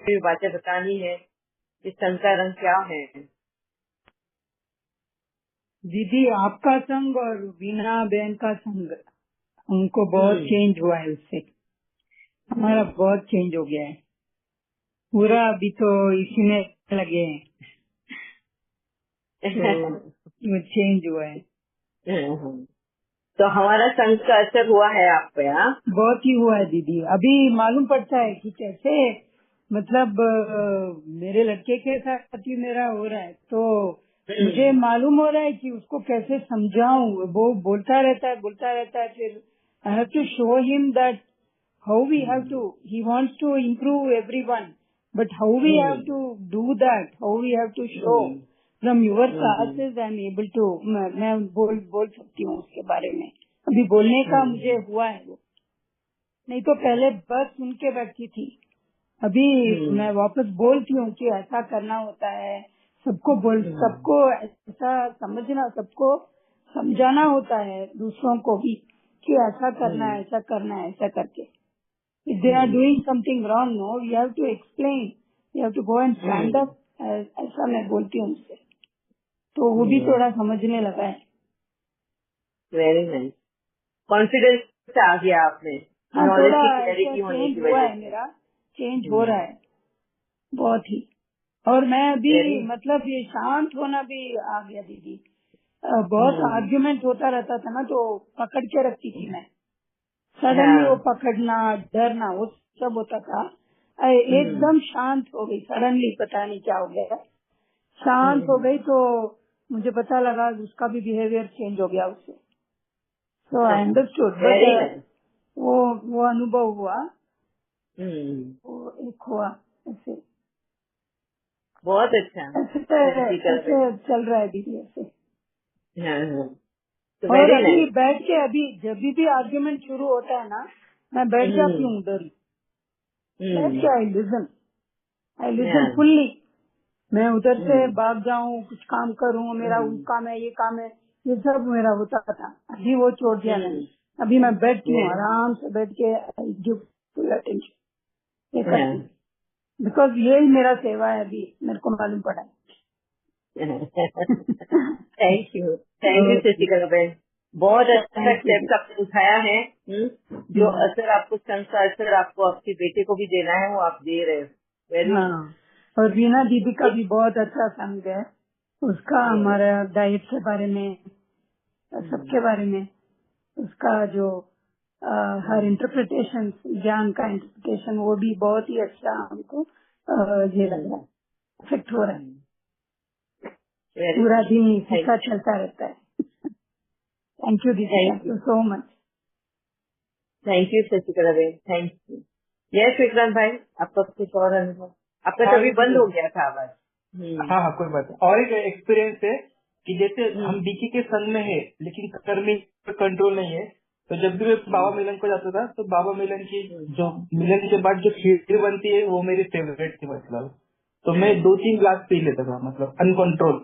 भी बातें बतानी है। इस संघ का रंग क्या है? दीदी आपका संग और वीणा बहन का संग, उनको बहुत चेंज हुआ है उससे। हमारा बहुत चेंज हो गया है पूरा, अभी तो इसी में लगे हैं तो चेंज हुआ है। तो हमारा संघ का असर हुआ है आप पे? हाँ, बहुत ही हुआ है दीदी। अभी मालूम पड़ता है कि कैसे मतलब मेरे लड़के के साथ ही मेरा हो रहा है, तो मुझे मालूम हो रहा है कि उसको कैसे समझाऊं। वो बोलता रहता है, फिर I have to show him that how we have to, he wants to improve everyone, but how we have to do that, how we have to show from your classes. I am able to, मैं बोल सकती हूँ उसके बारे में। अभी बोलने का मुझे हुआ है वो, नहीं तो पहले बस सुन के बैठती थी। अभी मैं वापस बोलती हूँ कि ऐसा करना होता है, सबको ऐसा समझना, सबको समझाना होता है, दूसरों को भी कि ऐसा करना है, ऐसा करना है, ऐसा करके। If they are doing something wrong, no, you have to explain, you have to go and stand up. ऐसा मैं बोलती हूँ उससे, तो वो भी थोड़ा समझने लगा है। Very nice. कॉन्फिडेंस आ गया आपने, हाँ, नॉलेज थोड़ा की ऐसा क्लैरिटी होने चेंज की हुआ वजह है, से। मेरा चेंज हो रहा है बहुत ही। और मैं अभी वेरी मतलब ये शांत होना भी आ गया दीदी। बहुत आर्ग्यूमेंट होता रहता था ना, तो पकड़ के रखती थी मैं। सडनली वो पकड़ना, डरना, वो सब होता था। एकदम शांत हो गई सडनली, पता नहीं क्या हो गया, शांत हो गई। तो मुझे पता लगा उसका भी बिहेवियर चेंज हो गया उससे। So I understood, very but nice. वो अनुभव हुआ, वो एक हुआ ऐसे। बहुत अच्छा। ऐसे चल रहा है दीदी ऐसे। तो और वेरी अभी नाइस। बैठ के, अभी जब भी आर्ग्यूमेंट शुरू होता है ना, मैं बैठ जाती हूँ उधर ही, बैठ के आई लिसन फुल्ली। मैं उधर से भाग जाऊं, कुछ काम करूं, मेरा वो काम है, ये काम है, ये सब मेरा होता था। अभी वो छोड़ दिया मैंने। अभी मैं बैठती हूँ आराम से, बैठ के गिव फुल अटेंशन, ये करती हूँ। बिकॉज यही मेरा सेवा है, अभी मेरे को मालूम पड़ा है। थैंक यू शशिकला बहन, बहुत अच्छा स्टेप आपने उठाया है। जो असर आपको, संघ का असर आपको आपके बेटे को भी देना है, वो आप दे रहे हो। वेरी और रीना दीदी का भी बहुत अच्छा संग है। उसका हमारा डाइट के बारे में, सबके बारे में, उसका जो हर इंटरप्रिटेशन, ज्ञान का इंटरप्रिटेशन, वो भी बहुत ही अच्छा हमको ये लग रहा है, इफेक्ट हो रहा है। पूरा दिन इसी का चलता रहता है। थैंक यू दीदी, thank you so much. Thank you Shashikala बहन, थैंक यू। यस विक्रांत भाई, आपका कुछ और अनुभव? आपका हाँ तभी दीदी, बंद हो गया था आवाज। हाँ हाँ कोई बात नहीं। और एक एक्सपीरियंस है कि जैसे हम बीके के संग में है लेकिन कर्मी कंट्रोल नहीं है, तो जब भी मैं बाबा मिलन को जाता था तो बाबा मिलन की जो मिलन के बाद जो खीर बनती है वो मेरी फेवरेट थी। मतलब तो मैं 2-3 ग्लास पी लेता था, मतलब अनकंट्रोल।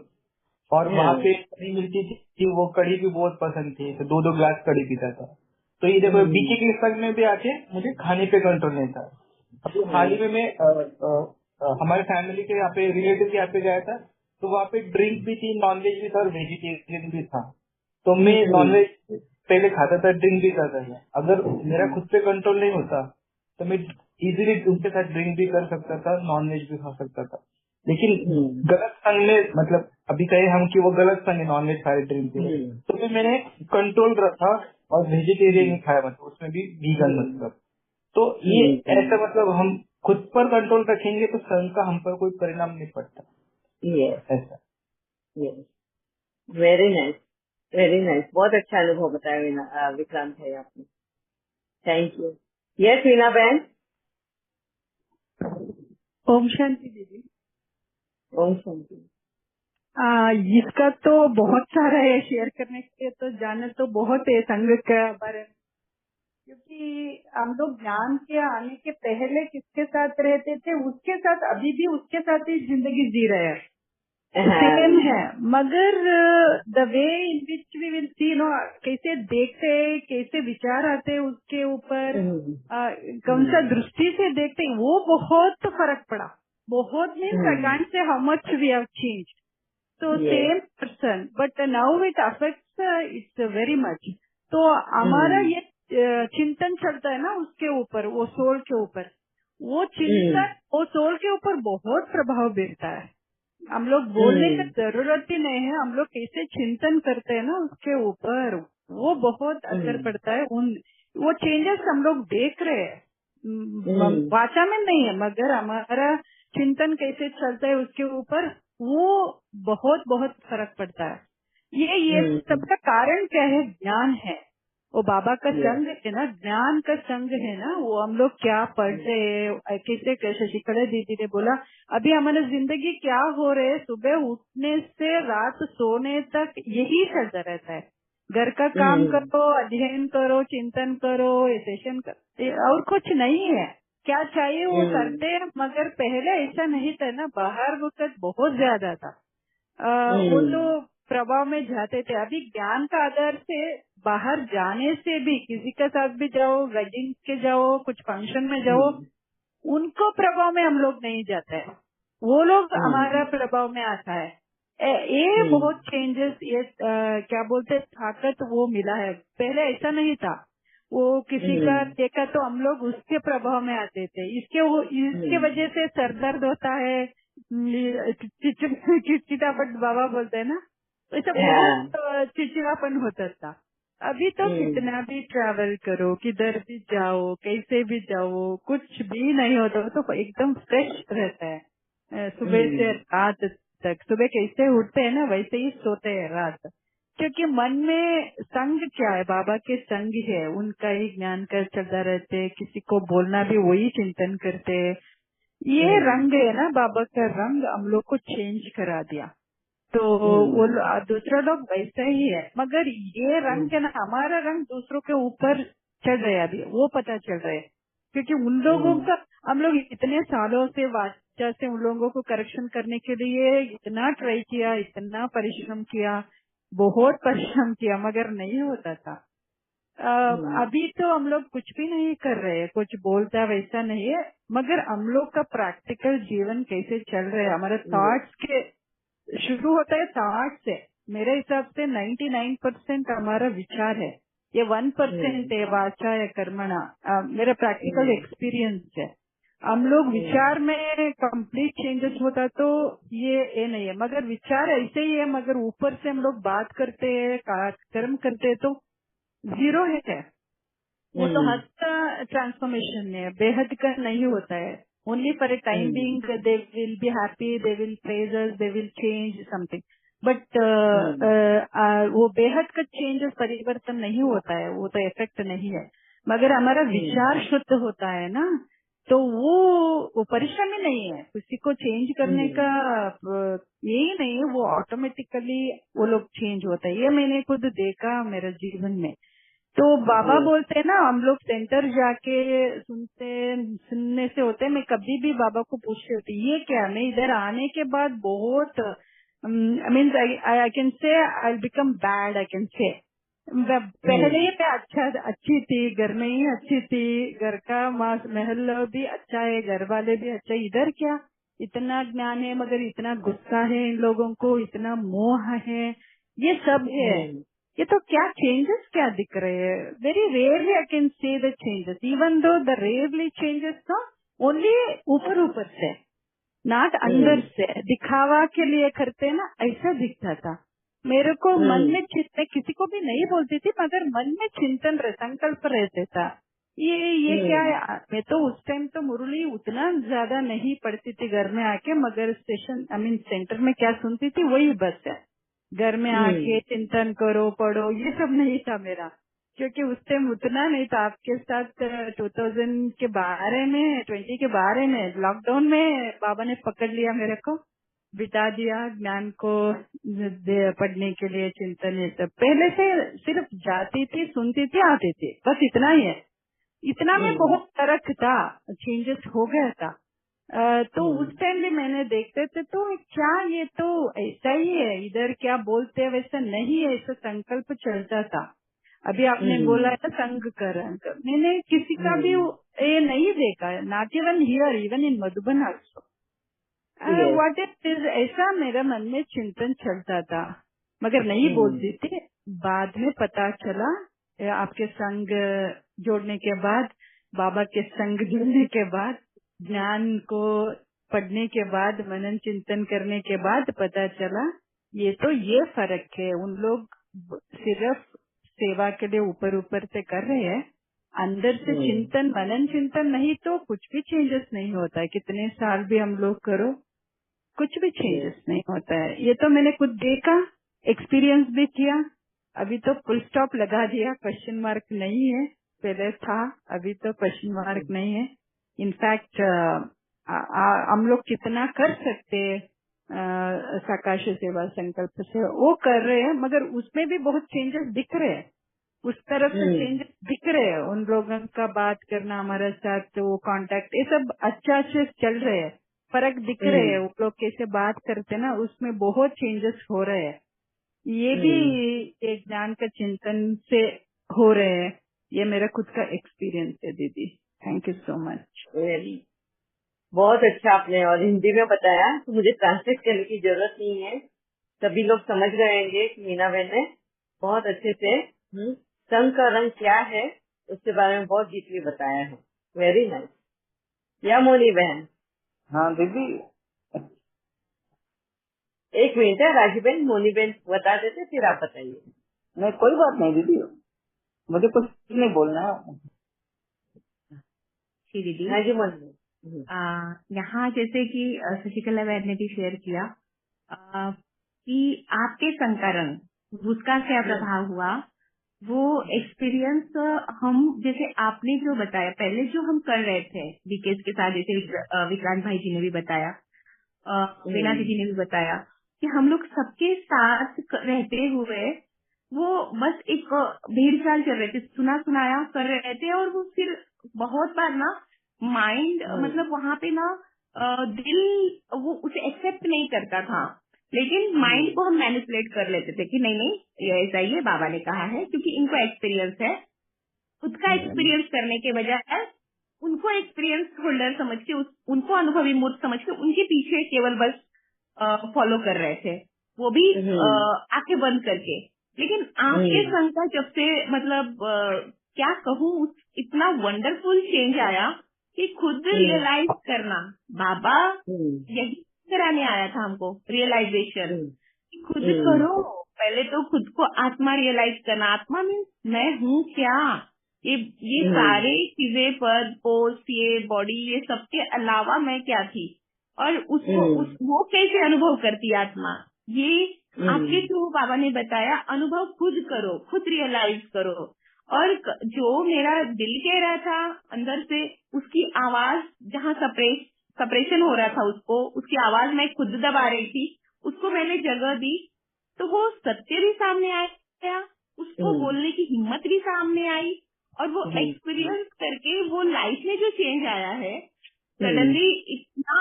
और वहाँ पे कड़ी मिलती थी, वो कड़ी भी बहुत पसंद थी, तो 2-2 ग्लास कड़ी पीता था। तो ये देखो बीके के संग में भी आके मुझे खाने पे कंट्रोल नहीं था। अभी हाल ही में मैं हमारे फैमिली के यहाँ पे, रिलेटिव के यहाँ पे गया था, तो वहाँ पे ड्रिंक भी थी, नॉनवेज भी था और वेजिटेरियन भी था। तो मैं नॉनवेज पहले खाता था, ड्रिंक भी करता था। अगर मेरा खुद पे कंट्रोल नहीं होता तो मैं इजीली उनके साथ ड्रिंक भी कर सकता था, नॉनवेज भी खा सकता था। लेकिन गलत संग में, मतलब अभी कहे हम कि वो गलत संग है, नॉनवेज खा रहे, ड्रिंक पी रहे, तो फिर मैंने कंट्रोल रखा और वेजिटेरियन ही खाया, मतलब उसमें भी वीगन, मतलब। तो ये ऐसा, मतलब हम खुद पर कंट्रोल रखेंगे तो संघ का हम पर कोई परिणाम नहीं पड़ता। ऐसा। Very nice, very nice. बहुत अच्छा अनुभव बताया विक्रांत भाई आपने। Thank you. यस वीना बहन। ओम शांति दीदी। ओम शांति। इसका तो बहुत सारा है, शेयर करने के लिए तो जाने तो बहुत है संघ के बारे में। क्योंकि हम लोग ज्ञान के आने के पहले किसके साथ रहते थे, उसके साथ अभी भी उसके साथ ही जिंदगी जी रहे हैं। सेम है, मगर the way in which we will see no, कैसे देखते हैं, कैसे विचार आते हैं उसके ऊपर, कौन सा दृष्टि से देखते हैं, वो बहुत फर्क पड़ा। बहुत means I can't say how much we have changed. तो same person but now it affects it's very much. तो हमारा ये चिंतन चलता है ना उसके ऊपर, वो सोल के ऊपर, वो चिंतन वो सोल के ऊपर बहुत प्रभाव बीरता है। हम लोग बोलने की जरूरत ही नहीं है, हम लोग कैसे चिंतन करते हैं ना उसके ऊपर, वो बहुत असर पड़ता है। वो चेंजेस हम लोग देख रहे हैं, वाचा में नहीं है, मगर हमारा चिंतन कैसे चलता है उसके ऊपर, वो बहुत बहुत फर्क पड़ता है। ये सबका कारण क्या है? ज्ञान है। वो बाबा का संग है ना, ज्ञान का संग है ना। वो हम लोग क्या पढ़ रहे हैं, कैसे शशिकला दीदी ने बोला अभी हमारा जिंदगी क्या हो रहे है, सुबह उठने से रात सोने तक यही चलता रहता है। घर का काम करो, अध्ययन करो, चिंतन करो, सेशन करो, और कुछ नहीं है। क्या चाहिए वो करते हैं, मगर पहले ऐसा नहीं था ना, बाहर वक्त बहुत ज्यादा था। वो तो प्रभाव में जाते थे। अभी ज्ञान का आधार से बाहर जाने से भी, किसी के साथ भी जाओ, वेडिंग के जाओ, कुछ फंक्शन में जाओ, उनको प्रभाव में हम लोग नहीं जाते हैं, वो लोग हमारा प्रभाव में आता है। ये बहुत चेंजेस, ये क्या बोलते ताकत वो मिला है। पहले ऐसा नहीं था। वो किसी का देखा तो हम लोग उसके प्रभाव में आते थे। इसके वजह से सर दर्द होता है, चिड़चिड़ापन बाबा बोलते हैं ना, ऐसा बहुत चिड़चिड़ापन होता था। अभी तो कितना भी ट्रैवल करो, किधर भी जाओ, कैसे भी जाओ, कुछ भी नहीं होता, तो एकदम फ्रेश रहता है सुबह से रात तक। सुबह कैसे उठते हैं ना, वैसे ही सोते हैं रात, क्योंकि मन में संग क्या है, बाबा के संग है, उनका ही ज्ञान का चलता रहते। किसी को बोलना भी वही चिंतन करते। ये रंग है ना, बाबा का रंग हम लोग को चेंज करा दिया। तो वो दूसरा लोग वैसे ही है, मगर ये रंग है ना, हमारा रंग दूसरों के ऊपर चढ़ रहा है अभी, वो पता चल रहा है। क्योंकि उन लोगों का, हम लोग इतने सालों से वाचा से उन लोगों को करेक्शन करने के लिए इतना ट्राई किया, इतना परिश्रम किया, बहुत परिश्रम किया, मगर नहीं होता था। अभी तो हम लोग कुछ भी नहीं कर रहे हैं, कुछ बोलता वैसा नहीं है, मगर हम लोग का प्रैक्टिकल जीवन कैसे चल रहा है, हमारे थॉट्स के शुरू होता है थॉट से। मेरे हिसाब से 99% हमारा विचार है, ये 1% है वाचा या कर्मणा। मेरा प्रैक्टिकल एक्सपीरियंस है। हम लोग विचार में कंप्लीट चेंजेस होता तो ये नहीं है, मगर विचार ऐसे ही है, मगर ऊपर से हम लोग बात करते हैं, कर्म करते हैं तो जीरो है। वो तो हद का ट्रांसफॉर्मेशन है, बेहद का नहीं होता है। Only for a time being they will be happy, they will praise us, they will change something, but वो बेहद का चेंजेस परिवर्तन नहीं होता है, वो तो इफेक्ट नहीं है। मगर हमारा विचार शुद्ध होता है ना, तो वो परिश्रम ही नहीं है किसी को चेंज करने का, यही नहीं है, वो ऑटोमेटिकली वो लोग चेंज होता है। ये मैंने खुद देखा मेरे जीवन में। तो बाबा बोलते हैं ना, हम लोग सेंटर जाके सुनने से होते हैं। मैं कभी भी बाबा को पूछती होती ये क्या, मैं इधर आने के बाद बहुत means I can say I become bad, I can say पहले ही मैं अच्छी थी, घर में ही अच्छी थी, घर का महल भी अच्छा है, घर वाले भी अच्छा है, इधर क्या इतना ज्ञान है मगर इतना गुस्सा है इन लोगों को, इतना मोह है, ये सब है। ये तो क्या चेंजेस क्या दिख रहे हैं? Very rarely I can say the changes, even though the rarely changes ना ओनली ऊपर से, नॉट अंदर से। दिखावा के लिए करते ना, ऐसा दिखता था मेरे को। मन में चिंतन, किसी को भी नहीं बोलती थी, मगर मन में चिंतन संकल्प रहते था। ये क्या है? मैं तो उस टाइम तो मुरली उतना ज्यादा नहीं पढ़ती थी घर में आके, मगर स्टेशन सेंटर में क्या सुनती थी वही बस है। घर में आके चिंतन करो, पढ़ो, ये सब नहीं था मेरा, क्योंकि उस टाइम उतना नहीं था। आपके साथ 2000 के बारे में, 20 के बारे में लॉकडाउन में बाबा ने पकड़ लिया मेरे को, बिता दिया ज्ञान को पढ़ने के लिए, चिंतन ये सब। पहले से सिर्फ जाती थी, सुनती थी, आती थी, बस इतना ही है। इतना में बहुत फर्क था, चेंजेस हो गया था। तो उस टाइम भी मैंने देखते थे तो क्या ये तो ऐसा ही है, इधर क्या बोलते हैं वैसा नहीं है, ऐसा संकल्प चलता था। अभी आपने बोला है संघ करण, मैंने किसी का भी ये नहीं देखा, not even here, even in Madhuban also. What it is, ऐसा मेरे मन में चिंतन चलता था, मगर नहीं बोलती थी। बाद में पता चला, आपके संग जोड़ने के बाद, बाबा के संग जुड़ने के बाद, ज्ञान को पढ़ने के बाद, मनन चिंतन करने के बाद पता चला ये तो ये फर्क है। उन लोग सिर्फ सेवा के लिए ऊपर ऊपर से कर रहे हैं, अंदर से चिंतन मनन चिंतन नहीं तो कुछ भी चेंजेस नहीं होता है। कितने साल भी हम लोग करो, कुछ भी चेंजेस नहीं होता है। ये तो मैंने खुद देखा, एक्सपीरियंस भी किया। अभी तो फुल स्टॉप लगा दिया, क्वेश्चन मार्क नहीं है, पहले था, अभी तो क्वेश्चन मार्क नहीं है। इनफैक्ट हम लोग कितना कर सकते साकाश सेवा संकल्प से वो कर रहे हैं, मगर उसमें भी बहुत चेंजेस दिख रहे हैं, उस तरफ से चेंजेस दिख रहे हैं। उन लोगों का बात करना हमारे साथ, तो वो कांटेक्ट, ये सब अच्छा चल रहे हैं, फर्क दिख रहे हैं। वो लोग कैसे बात करते हैं ना, उसमें बहुत चेंजेस हो रहे हैं। ये भी एक ज्ञान का चिंतन से हो रहे हैं। ये मेरा खुद का एक्सपीरियंस है दीदी। Thank you so much. बहुत अच्छा आपने और हिंदी में बताया, तो मुझे ट्रांसलेट करने की जरूरत नहीं है, सभी लोग समझ गए होंगे कि मीना बहन ने बहुत अच्छे से संघ का रंग क्या है उसके बारे में बहुत डीपली बताया है। Very nice. या मोनी बहन? हाँ दीदी, एक मिनट है, राजी बहन मोनी बहन बता देते, फिर आप बताइए। नहीं कोई बात नहीं दीदी, मुझे कुछ नहीं बोलना है। जी दीदी, हाँ जी मोनी। यहाँ जैसे कि शशिकला बहन ने भी शेयर किया कि आपके संकरण उसका क्या प्रभाव हुआ, वो एक्सपीरियंस हम, जैसे आपने जो बताया पहले जो हम कर रहे थे विकेश के साथ, जैसे विक्रांत भाई जी ने भी बताया, वीणा दीदी ने भी बताया कि हम लोग सबके साथ रहते हुए वो बस एक भीड़ चाल चल रहे थे, सुना सुनाया कर रहे थे, और वो फिर बहुत बार ना माइंड मतलब वहाँ पे ना दिल वो उसे एक्सेप्ट नहीं करता था, लेकिन माइंड को हम मैनिपुलेट कर लेते थे कि नहीं नहीं ये ऐसा ही है, बाबा ने कहा है, क्योंकि इनको एक्सपीरियंस है। खुद का एक्सपीरियंस करने के बजाय उनको एक्सपीरियंस होल्डर समझ के, उनको अनुभवी मूर्ख समझ के उनके पीछे केवल बस फॉलो कर रहे थे, वो भी आंखें बंद करके। लेकिन आपके संग का जब से मतलब क्या कहूँ, इतना वंडरफुल चेंज आया कि खुद रियलाइज करना, बाबा यही कराने आया था हमको, रियलाइजेशन खुद करो। पहले तो खुद को आत्मा रियलाइज करना, आत्मा मीन्स मैं हूँ क्या, ये सारे चीजें, पद पोस्ट, ये बॉडी, ये सबके अलावा मैं क्या थी, और उसको वो कैसे अनुभव करती आत्मा, ये आपके थ्रू बाबा ने बताया। अनुभव खुद करो, खुद रियलाइज करो। और जो मेरा दिल कह रहा था अंदर से, उसकी आवाज जहाँ सप्रेशन हो रहा था, उसकी आवाज मैं खुद दबा रही थी, उसको मैंने जगह दी, तो वो सत्य भी सामने आया, उसको बोलने की हिम्मत भी सामने आई, और वो एक्सपीरियंस करके वो लाइफ में जो चेंज आया है, सडनली इतना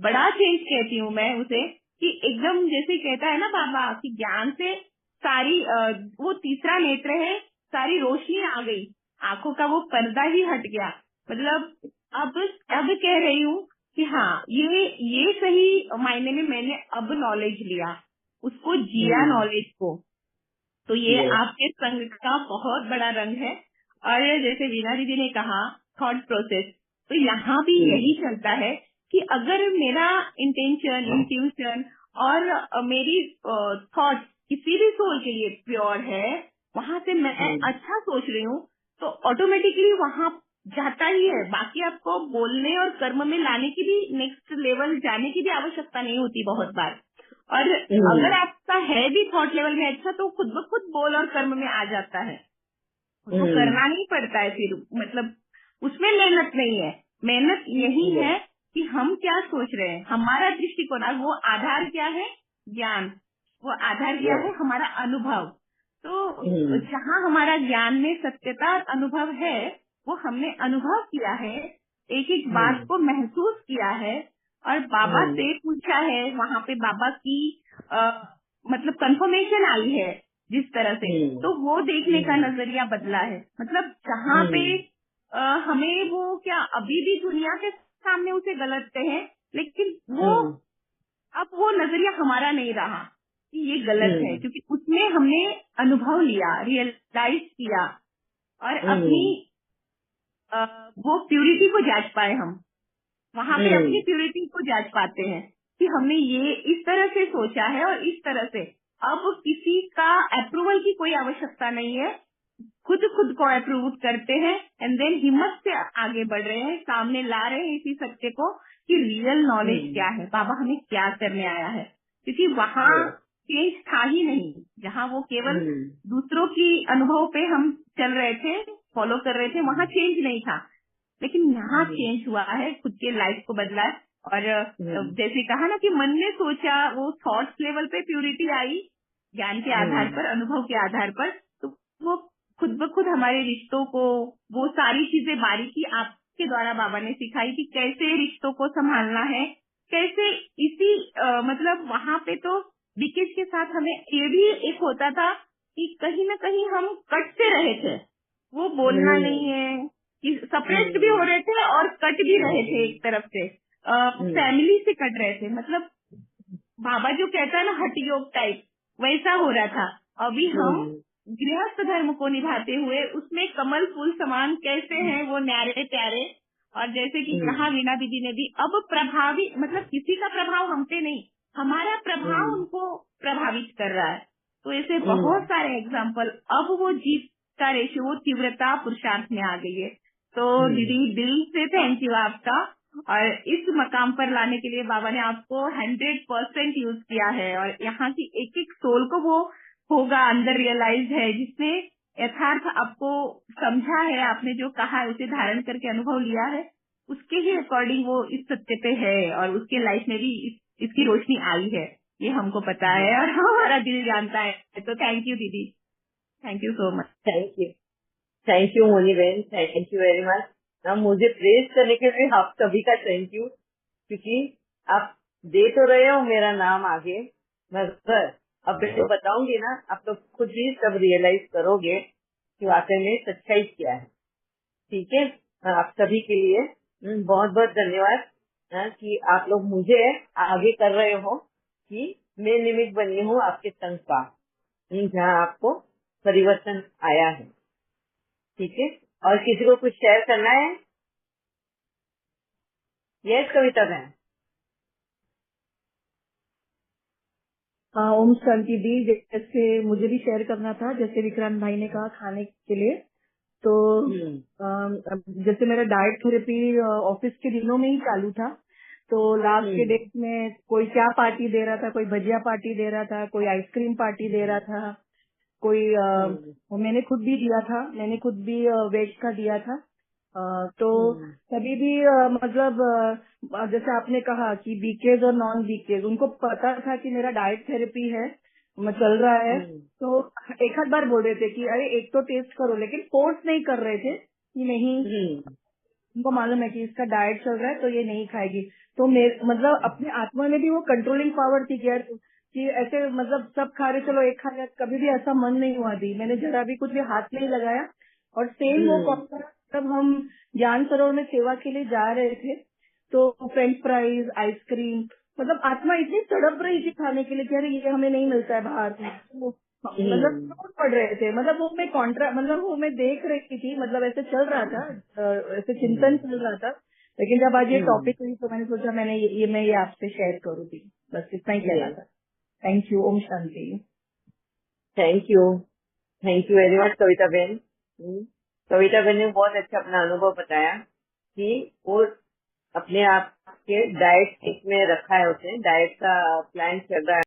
बड़ा चेंज कहती हूँ मैं उसे, कि एकदम जैसे कहता है ना बाबा कि ज्ञान से सारी वो तीसरा नेत्र है, सारी रोशनी आ गई, आंखों का वो पर्दा ही हट गया। मतलब अब कह रही हूँ कि हाँ, ये सही मायने में मैंने अब नॉलेज लिया, उसको जिया नॉलेज को। तो ये आपके संग का बहुत बड़ा रंग है। और जैसे वीणा दीदी ने कहा थॉट प्रोसेस, तो यहाँ भी यही चलता है कि अगर मेरा इंटेंशन, इंट्यूशन और मेरी थॉट किसी भी सोल के लिए प्योर है, वहाँ से मैं अच्छा सोच रही हूँ, तो ऑटोमेटिकली वहाँ जाता ही है। बाकी आपको बोलने और कर्म में लाने की भी, नेक्स्ट लेवल जाने की भी आवश्यकता नहीं होती बहुत बार। और अगर आपका है भी थॉट लेवल में अच्छा, तो खुद ब खुद बोल और कर्म में आ जाता है, उसको करना नहीं पड़ता है फिर, मतलब उसमें मेहनत नहीं है। मेहनत यही है कि हम क्या सोच रहे हैं, हमारा दृष्टिकोण, वो आधार क्या है, ज्ञान, वो आधार क्या है, हमारा अनुभव। तो जहाँ हमारा ज्ञान में सत्यता अनुभव है, वो हमने अनुभव किया है, एक एक बात को महसूस किया है और बाबा से पूछा है, वहाँ पे बाबा की मतलब कंफर्मेशन आई है जिस तरह से, तो वो देखने का नजरिया बदला है। मतलब जहाँ पे हमें वो क्या अभी भी दुनिया के सामने उसे गलत कहे, लेकिन वो अब वो नजरिया हमारा नहीं रहा कि ये गलत है, क्योंकि उसमें हमने अनुभव लिया, रियलाइज किया और अपनी वो प्यूरिटी को जांच पाए। हम वहाँ पे अपनी प्यूरिटी को जांच पाते हैं कि हमने ये इस तरह से सोचा है और इस तरह से। अब किसी का अप्रूवल की कोई आवश्यकता नहीं है, खुद को अप्रूव करते हैं एंड देन हिम्मत से आगे बढ़ रहे हैं, सामने ला रहे हैं इसी सत्य को कि रियल नॉलेज क्या है, बाबा हमें क्या करने आया है। क्योंकि वहाँ चेंज था ही नहीं, जहाँ वो केवल दूसरों की अनुभव पे हम चल रहे थे, फॉलो कर रहे थे, वहाँ चेंज नहीं था। लेकिन यहाँ चेंज हुआ है, खुद के लाइफ को बदला है। और जैसे कहा ना कि मन ने सोचा, वो थॉट्स लेवल पे प्यूरिटी आई, ज्ञान के आधार पर, अनुभव के आधार पर, तो वो खुद ब खुद हमारे रिश्तों को, वो सारी चीजें बारीकी आपके द्वारा बाबा ने सिखाई कि कैसे रिश्तों को संभालना है, कैसे इसी मतलब वहाँ पे तो विकेश के साथ हमें ये भी एक होता था कि कहीं ना कहीं हम कट से रहे थे, वो बोलना नहीं है कि सप्रेस्ड भी हो रहे थे और कट भी रहे थे, एक तरफ से फैमिली से कट रहे थे। मतलब बाबा जो कहता है ना हठ योग टाइप, वैसा हो रहा था। अभी हम गृहस्थ धर्म को निभाते हुए उसमें कमल फूल समान कैसे हैं वो न्यारे प्यारे। और जैसे कि कहा वीणा दीदी ने भी, अब प्रभावी मतलब किसी का प्रभाव हम पे नहीं, हमारा प्रभाव उनको प्रभावित कर रहा है। तो ऐसे बहुत सारे एग्जाम्पल, अब वो जीत का रेशियो, वो तीव्रता पुरुषार्थ में आ गई है। तो दीदी दिल से थैंक यू आपका, और इस मकाम पर लाने के लिए बाबा ने आपको 100% यूज किया है, और यहाँ की एक एक सोल को वो होगा अंदर रियलाइज है, जिसने यथार्थ आपको समझा है, आपने जो कहा है उसे धारण करके अनुभव लिया है, उसके ही अकॉर्डिंग वो इस सत्य पे है और उसके लाइफ में भी इसकी रोशनी आई है, ये हमको पता है और हमारा दिल जानता है। तो थैंक यू दीदी, thank you so much. Thank you Moni बहन, थैंक यू वेरी मच। ना मुझे प्रेज करने के लिए आप सभी का थैंक यू, क्योंकि आप दे तो रहे हो मेरा नाम आगे, मगर अब मैं बताऊंगी ना, आप लोग खुद ही सब रियलाइज करोगे कि वाकई में सच्चाई क्या है। ठीक है, आप सभी के लिए बहुत बहुत धन्यवाद कि आप लोग मुझे आगे कर रहे हो, कि मैं निमित्त बनी हूँ आपके संग का, जहाँ आपको परिवर्तन आया है। ठीक है, और किसी को कुछ शेयर करना है? यस कविता बहन। ओम शांति दी। जैसे मुझे भी शेयर करना था, जैसे विक्रांत भाई ने कहा खाने के लिए, तो जैसे मेरा डाइट थेरेपी ऑफिस के दिनों में ही चालू था, तो लास्ट के डेट में कोई क्या पार्टी दे रहा था, कोई भजिया पार्टी दे रहा था, कोई आइसक्रीम पार्टी दे रहा था, कोई मैंने खुद भी दिया था, मैंने खुद भी वेज का दिया था। तो कभी भी मतलब जैसे आपने कहा कि बीकेज और नॉन बीकेज, उनको पता था कि मेरा डाइट थेरेपी है, चल रहा है, तो एक आध बार बोल रहे थे कि अरे एक तो टेस्ट करो, लेकिन फोर्स नहीं कर रहे थे कि नहीं, उनको मालूम है कि इसका डाइट चल रहा है तो ये नहीं खाएगी। तो मतलब अपने आत्मा में भी वो कंट्रोलिंग पावर थी कि ऐसे मतलब सब खा रहे चलो एक खा लिया, कभी भी ऐसा मन नहीं हुआ दी, मैंने जरा भी कुछ भी हाथ नहीं लगाया। और सेम वो कॉन्सेप्ट जब हम ज्ञान सरोवर में सेवा के लिए जा रहे थे, तो फ्रेंच फ्राइज, आइसक्रीम, मतलब आत्मा इतनी तड़प रही थी खाने के लिए कि अरे ये हमें नहीं मिलता है बाहर में, मतलब टूट पड़ रहे थे। मतलब वो मैं मतलब वो मैं देख रही थी, मतलब ऐसे चल रहा था, ऐसे चिंतन चल रहा था। लेकिन जब आज ये टॉपिक हुई तो मैंने सोचा मैं ये आपसे शेयर करूंगी, बस इतना ही कहना था। Thank you. ओम शांति। Thank you very much Kavita बहन। कविता बहन ने बहुत अच्छा अपना अनुभव बताया कि वो अपने आप के डाइट में रखा है, उसने डाइट का प्लान चल रहा है।